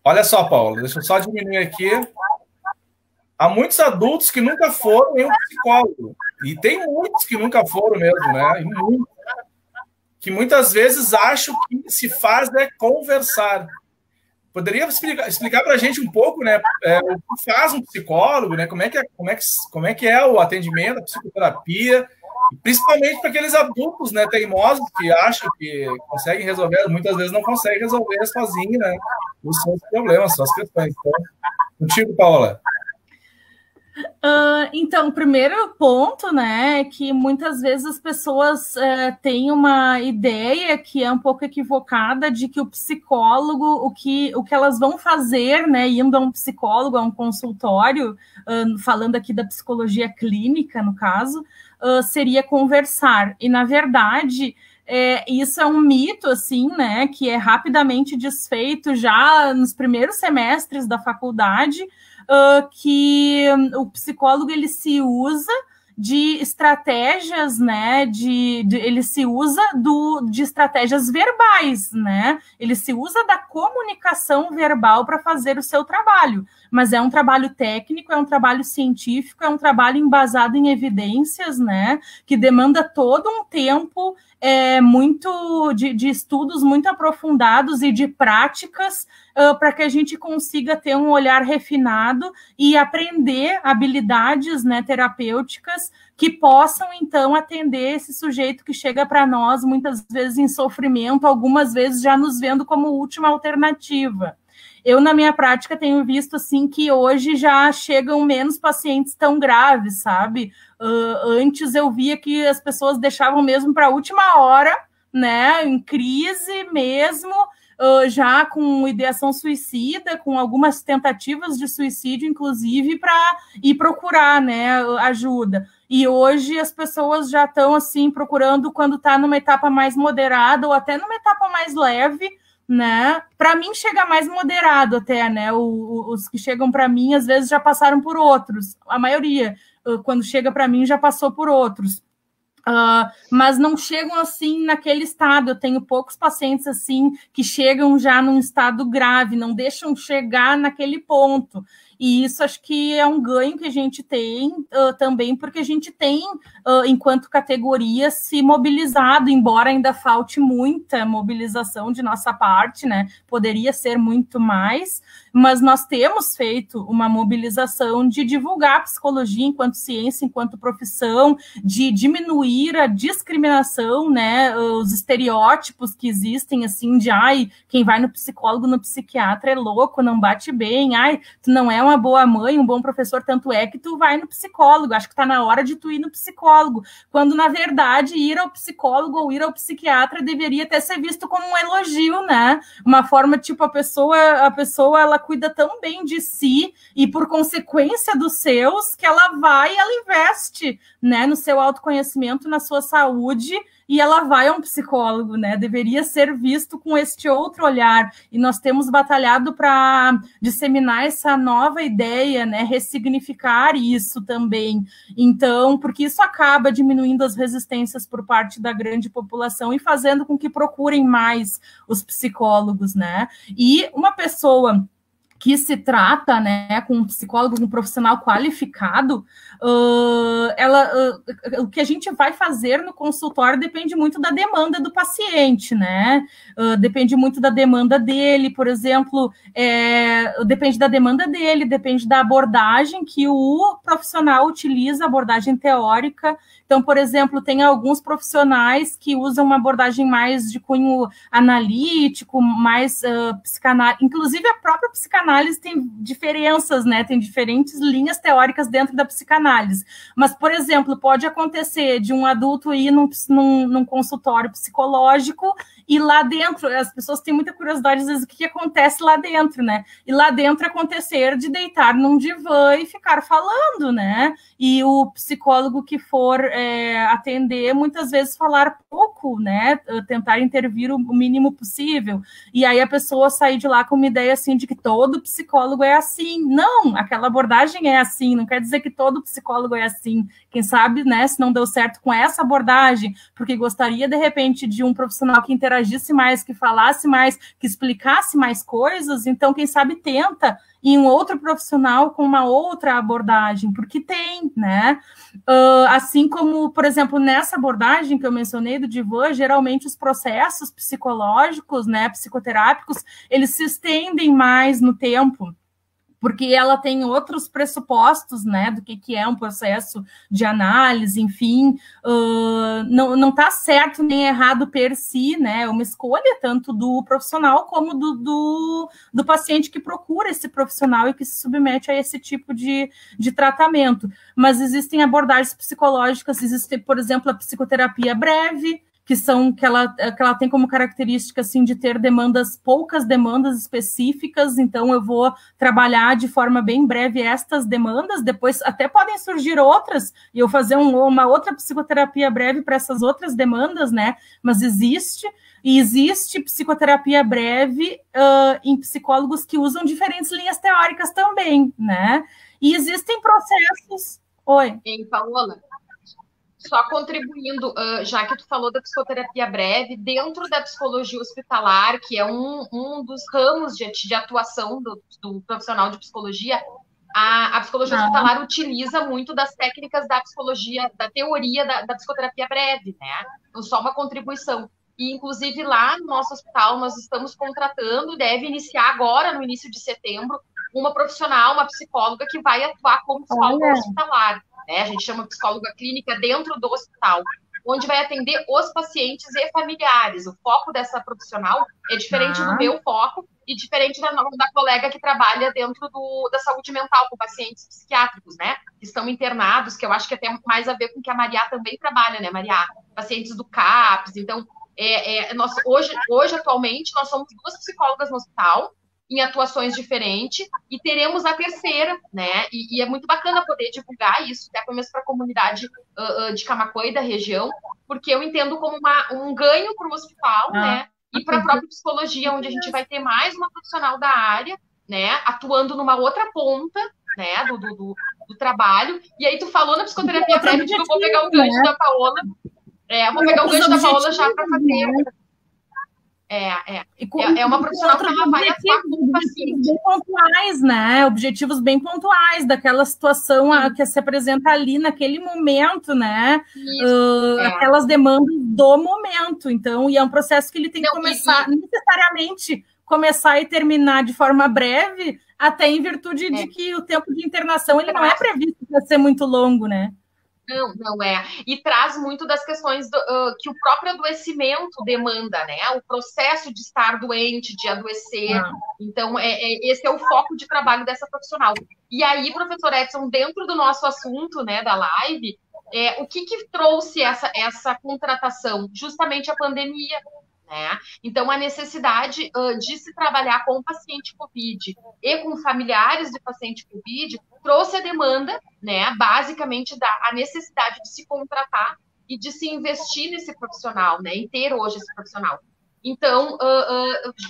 Olha só, Paulo, deixa eu só diminuir aqui. Há muitos adultos que nunca foram em um psicólogo. E tem muitos que nunca foram mesmo, né? E muitos, que muitas vezes acham que se faz é conversar. Poderia explicar para a gente um pouco, né? O que faz um psicólogo, né? Como é que é o atendimento, a psicoterapia, principalmente para aqueles adultos, né, teimosos que acham que conseguem resolver, muitas vezes não conseguem resolver sozinho, né? Os seus problemas, suas questões. Então, contigo, Paola. Então, o primeiro ponto, né, é que muitas vezes as pessoas têm uma ideia que é um pouco equivocada de que o psicólogo, o que elas vão fazer, né, indo a um psicólogo, a um consultório, falando aqui da psicologia clínica, no caso, seria conversar. E, na verdade, isso é um mito, assim, né, que é rapidamente desfeito já nos primeiros semestres da faculdade, que o psicólogo ele se usa de estratégias, né? Ele se usa de estratégias verbais, né? Ele se usa da comunicação verbal para fazer o seu trabalho, mas é um trabalho técnico, é um trabalho científico, é um trabalho embasado em evidências, né? Que demanda todo um tempo muito de estudos muito aprofundados e de práticas para que a gente consiga ter um olhar refinado e aprender habilidades, né, terapêuticas que possam, então, atender esse sujeito que chega para nós, muitas vezes em sofrimento, algumas vezes já nos vendo como última alternativa. Eu, na minha prática, tenho visto, assim, que hoje já chegam menos pacientes tão graves, sabe? Antes eu via que as pessoas deixavam mesmo para a última hora, né? Em crise mesmo, já com ideação suicida, com algumas tentativas de suicídio, inclusive, para ir procurar, né, ajuda. E hoje as pessoas já estão, assim, procurando quando está numa etapa mais moderada ou até numa etapa mais leve, né? Para mim chega mais moderado até, né? Os que chegam para mim às vezes já passaram por outros. A maioria, quando chega para mim, já passou por outros. Mas não chegam assim naquele estado. Eu tenho poucos pacientes assim que chegam já num estado grave, não deixam chegar naquele ponto. E isso acho que é um ganho que a gente tem também, porque a gente tem, enquanto categoria, se mobilizado, embora ainda falte muita mobilização de nossa parte, né? Poderia ser muito mais, mas nós temos feito uma mobilização de divulgar a psicologia enquanto ciência, enquanto profissão, de diminuir a discriminação, né? Os estereótipos que existem, assim, de quem vai no psicólogo, no psiquiatra é louco, não bate bem, tu não é uma boa mãe, um bom professor, tanto é que tu vai no psicólogo, acho que está na hora de tu ir no psicólogo, quando, na verdade, ir ao psicólogo ou ir ao psiquiatra deveria até ser visto como um elogio, né? Uma forma, tipo, a pessoa, ela cuida tão bem de si e, por consequência dos seus, que ela vai e ela investe, né, no seu autoconhecimento, na sua saúde, e ela vai a um psicólogo, né? Deveria ser visto com este outro olhar. E nós temos batalhado para disseminar essa nova ideia, né? Ressignificar isso também. Então, porque isso acaba diminuindo as resistências por parte da grande população e fazendo com que procurem mais os psicólogos, né? E uma pessoa que se trata, né, com um psicólogo, um profissional qualificado, o que a gente vai fazer no consultório depende muito da demanda do paciente, né? Depende muito da demanda dele, por exemplo, depende da demanda dele, depende da abordagem que o profissional utiliza, abordagem teórica. Então, por exemplo, tem alguns profissionais que usam uma abordagem mais de cunho analítico, mais psicanálise, inclusive a própria psicanálise tem diferenças, né? Tem diferentes linhas teóricas dentro da psicanálise. Mas, por exemplo, pode acontecer de um adulto ir num consultório psicológico e lá dentro, as pessoas têm muita curiosidade, às vezes, o que acontece lá dentro, né? E lá dentro acontecer de deitar num divã e ficar falando, né? E o psicólogo que for atender, muitas vezes falar pouco, pouco, né, tentar intervir o mínimo possível, e aí a pessoa sair de lá com uma ideia assim de que todo psicólogo é assim. Não, aquela abordagem é assim, não quer dizer que todo psicólogo é assim. Quem sabe, né, se não deu certo com essa abordagem, porque gostaria, de repente, de um profissional que interagisse mais, que falasse mais, que explicasse mais coisas, então, quem sabe, tenta em um outro profissional com uma outra abordagem, porque tem, né? Assim como, por exemplo, nessa abordagem que eu mencionei do Divan, geralmente os processos psicológicos, né, psicoterápicos, eles se estendem mais no tempo, porque ela tem outros pressupostos, né, do que é um processo de análise, enfim, não está certo nem errado per si, né, é uma escolha tanto do profissional como do paciente que procura esse profissional e que se submete a esse tipo de tratamento. Mas existem abordagens psicológicas, existe, por exemplo, a psicoterapia breve, que ela tem como característica assim de ter poucas demandas específicas, então eu vou trabalhar de forma bem breve estas demandas, depois até podem surgir outras, e eu fazer uma outra psicoterapia breve para essas outras demandas, né? Mas existe psicoterapia breve em psicólogos que usam diferentes linhas teóricas também, né? E existem processos... Oi. Ei, Paola, só contribuindo, já que tu falou da psicoterapia breve, dentro da psicologia hospitalar, que é um dos ramos de atuação do profissional de psicologia, a psicologia hospitalar utiliza muito das técnicas da psicologia, da teoria da psicoterapia breve, né? Então, só uma contribuição. E, inclusive, lá no nosso hospital, nós estamos contratando, deve iniciar agora, no início de setembro, uma profissional, uma psicóloga que vai atuar como psicóloga hospitalar. Né? A gente chama psicóloga clínica dentro do hospital, onde vai atender os pacientes e familiares. O foco dessa profissional é diferente do meu foco e diferente da colega que trabalha dentro da saúde mental com pacientes psiquiátricos, né? Que estão internados, que eu acho que tem mais a ver com o que a Maria também trabalha, né, Maria? Pacientes do CAPS. Então, hoje, atualmente, nós somos 2 psicólogas no hospital, em atuações diferentes, e teremos a terceira, né? E é muito bacana poder divulgar isso, até mesmo para a comunidade de Camaquã e da região, porque eu entendo como um ganho para o hospital, né? E para a própria psicologia, onde a gente vai ter mais uma profissional da área, né? Atuando numa outra ponta, né? Do trabalho. E aí tu falou na psicoterapia breve, eu vou pegar o gancho da Paola. Vou pegar o gancho da Paola já para fazer... É uma profissional que ela vai atuar com o paciente. Bem pontuais, né? Objetivos bem pontuais daquela situação que se apresenta ali naquele momento, né? Aquelas demandas do momento. Então, e é um processo que ele tem que começar, necessariamente começar e terminar de forma breve, até em virtude de que o tempo de internação ele não é previsto para ser muito longo, né? Não é. E traz muito das questões que o próprio adoecimento demanda, né? O processo de estar doente, de adoecer. Então, esse é o foco de trabalho dessa profissional. E aí, professor Edson, dentro do nosso assunto, né, da live, o que trouxe essa contratação? Justamente a pandemia. Né? Então, a necessidade de se trabalhar com o paciente COVID e com familiares de paciente COVID trouxe a demanda, né, basicamente, a necessidade de se contratar e de se investir nesse profissional, né, em ter hoje esse profissional. Então,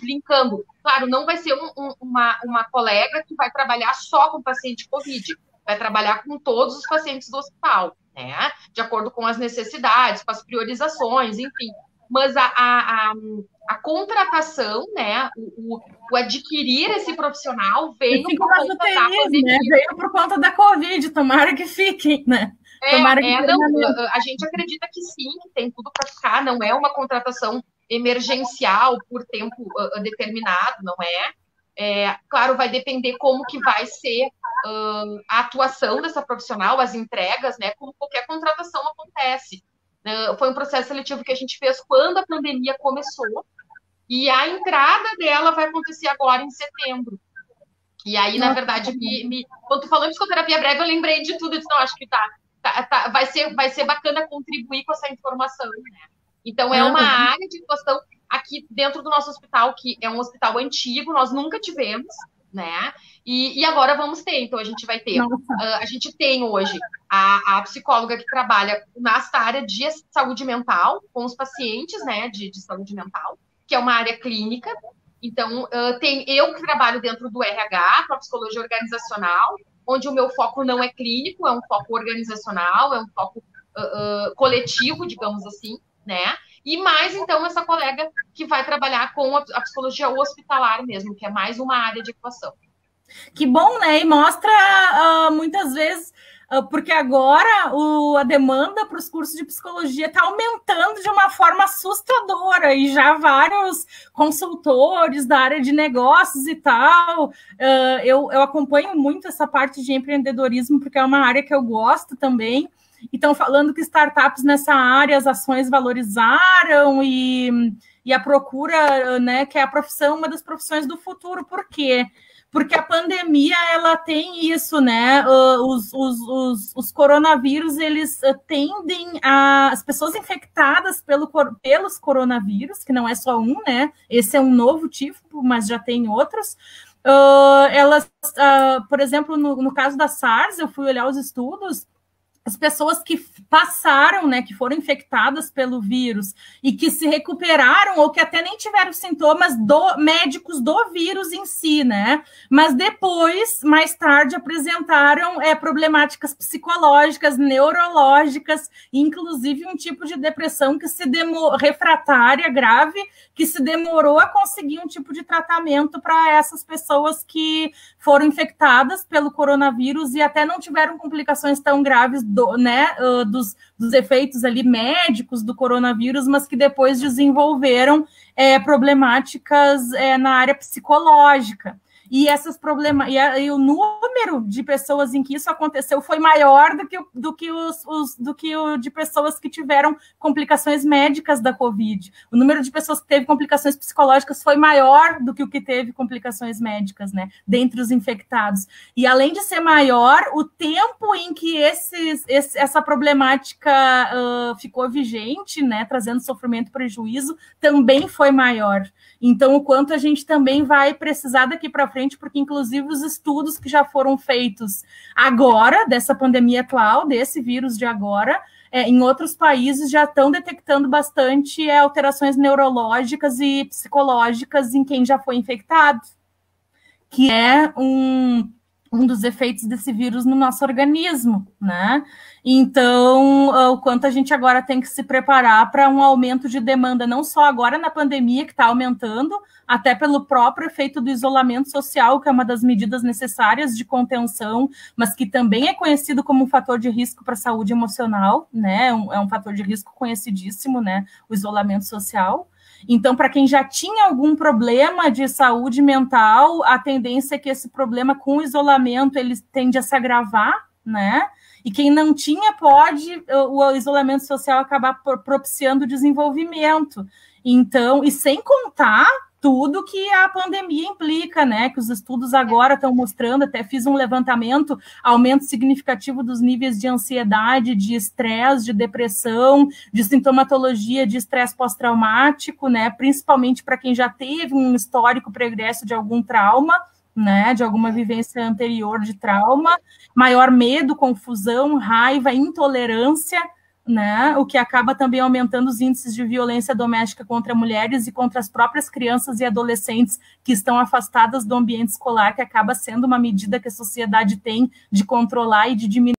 brincando, claro, não vai ser uma colega que vai trabalhar só com paciente COVID, vai trabalhar com todos os pacientes do hospital, né, de acordo com as necessidades, com as priorizações, enfim. Mas a contratação, né, o adquirir esse profissional veio por conta da pandemia. Né? Veio por conta da Covid, tomara que fiquem, né? A gente acredita que sim, que tem tudo para ficar, não é uma contratação emergencial por tempo determinado, não é? Claro, vai depender como que vai ser a atuação dessa profissional, as entregas, né? Como qualquer contratação acontece. Foi um processo seletivo que a gente fez quando a pandemia começou, e a entrada dela vai acontecer agora em setembro. E aí, na verdade, quando tu falou em psicoterapia breve, eu lembrei de tudo. Eu disse, não, acho que vai ser bacana contribuir com essa informação, né? Então, é uma área de atuação aqui dentro do nosso hospital, que é um hospital antigo, nós nunca tivemos, né? E agora vamos ter, então a gente vai ter, a gente tem hoje a psicóloga que trabalha nessa área de saúde mental, com os pacientes, né, de saúde mental, que é uma área clínica. Então, tem eu que trabalho dentro do RH, com a psicologia organizacional, onde o meu foco não é clínico, é um foco organizacional, é um foco coletivo, digamos assim, né? E mais, então, essa colega que vai trabalhar com a psicologia hospitalar mesmo, que é mais uma área de atuação. Que bom, né? E mostra muitas vezes, porque agora a demanda para os cursos de psicologia está aumentando de uma forma assustadora, e já vários consultores da área de negócios e tal. Eu acompanho muito essa parte de empreendedorismo, porque é uma área que eu gosto também. E estão falando que startups nessa área, as ações valorizaram e a procura, né, que é a profissão, uma das profissões do futuro. Por quê? Porque a pandemia, ela tem isso, né? Os coronavírus, eles tendem as pessoas infectadas pelos coronavírus, que não é só um, né? Esse é um novo tipo, mas já tem outros. Elas, por exemplo, no caso da SARS, eu fui olhar os estudos. As pessoas que passaram, né, que foram infectadas pelo vírus e que se recuperaram ou que até nem tiveram sintomas médicos do vírus em si, né? Mas depois, mais tarde, apresentaram problemáticas psicológicas, neurológicas, inclusive um tipo de depressão que refratária, grave, que se demorou a conseguir um tipo de tratamento para essas pessoas que foram infectadas pelo coronavírus e até não tiveram complicações tão graves dos efeitos ali médicos do coronavírus, mas que depois desenvolveram problemáticas na área psicológica. E e o número de pessoas em que isso aconteceu foi maior do que o de pessoas que tiveram complicações médicas da Covid. O número de pessoas que teve complicações psicológicas foi maior do que o que teve complicações médicas, né, dentre os infectados. E além de ser maior, o tempo em que essa problemática ficou vigente, né, trazendo sofrimento e prejuízo, também foi maior. Então, o quanto a gente também vai precisar daqui para frente, porque, inclusive, os estudos que já foram feitos agora, dessa pandemia atual, desse vírus de agora, em outros países já estão detectando bastante alterações neurológicas e psicológicas em quem já foi infectado, que é um dos efeitos desse vírus no nosso organismo, né? Então, o quanto a gente agora tem que se preparar para um aumento de demanda, não só agora na pandemia, que está aumentando, até pelo próprio efeito do isolamento social, que é uma das medidas necessárias de contenção, mas que também é conhecido como um fator de risco para a saúde emocional, né? É um fator de risco conhecidíssimo, né? O isolamento social. Então, para quem já tinha algum problema de saúde mental, a tendência é que esse problema com o isolamento ele tende a se agravar, né? E quem não tinha o isolamento social acabar propiciando o desenvolvimento. Então, e sem contar tudo que a pandemia implica, né? Que os estudos agora estão mostrando, até fiz um levantamento, aumento significativo dos níveis de ansiedade, de estresse, de depressão, de sintomatologia de estresse pós-traumático, né? Principalmente para quem já teve um histórico pregresso de algum trauma, né, de alguma vivência anterior de trauma, maior medo, confusão, raiva, intolerância, né, o que acaba também aumentando os índices de violência doméstica contra mulheres e contra as próprias crianças e adolescentes que estão afastadas do ambiente escolar, que acaba sendo uma medida que a sociedade tem de controlar e de diminuir